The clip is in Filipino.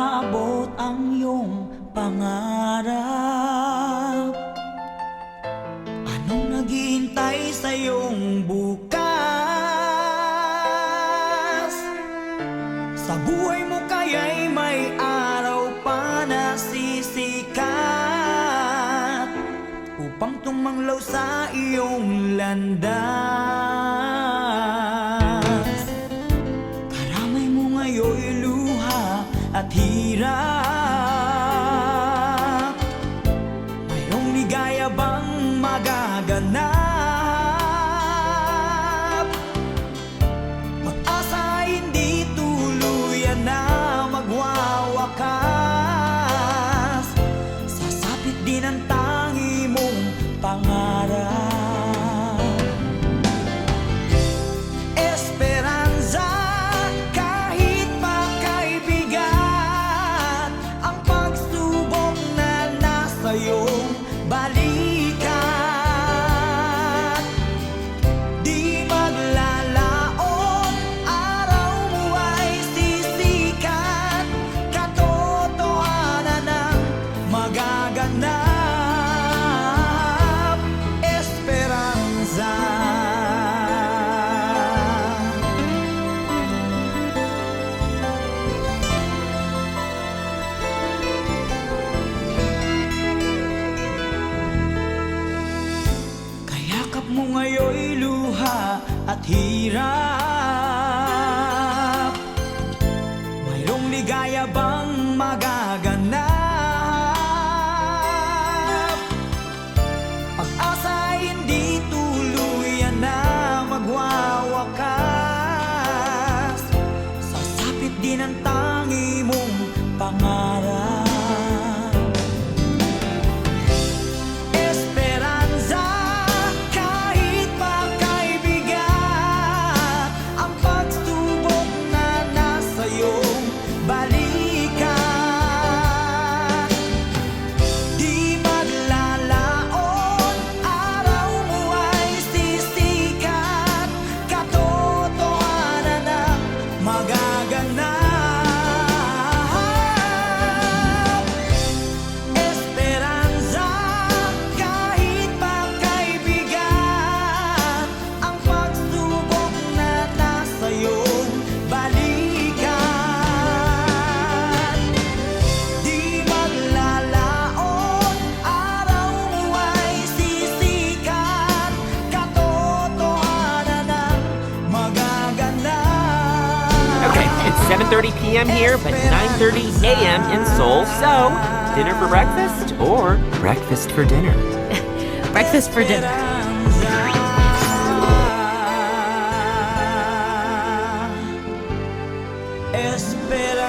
maabot ang iyong pangarap? Anong naghihintay sa iyong bukas? Sa buhay mo kaya'y may araw pa na sisikat upang tumanglaw sa iyong landas. Karamay mo ngayon'y luha at hirap. Mayroong ligaya bang magaganap? Pag-asa hindi tuluyan na magwawakas. Sasapit din ang tangi mong pangarap. Esperanza, kahit pa kaibigan, ang pagsubok na nasa iyong balikat. Di maglalaon, araw mo ay sisikat. Katotohanan ang magaganap. Esperanza. Kayakap mo ngayon'y luha at hirap. Mayroong ligaya bang magaganap? Pag-asa hindi tuluyan na magwawakas. Sasapit din ang tangi mong pangarap. Esperanza, kahit pa kaibigan, ang pagsubok na nasa iyong balikat. Di maglalaon, araw mo ay sisikat. Katotohanan ang magaganap. Esperanza, kahit pa kaibigan, ang pagsubok na nasa iyong balikat. Di maglalaon, araw mo ay sisikat. Katotohanan ang magaganap. Okay, it's 7:30 p.m. here, but 9:30 a.m. in Seoul. So, dinner for breakfast or breakfast for dinner? Breakfast for dinner. Esperanza.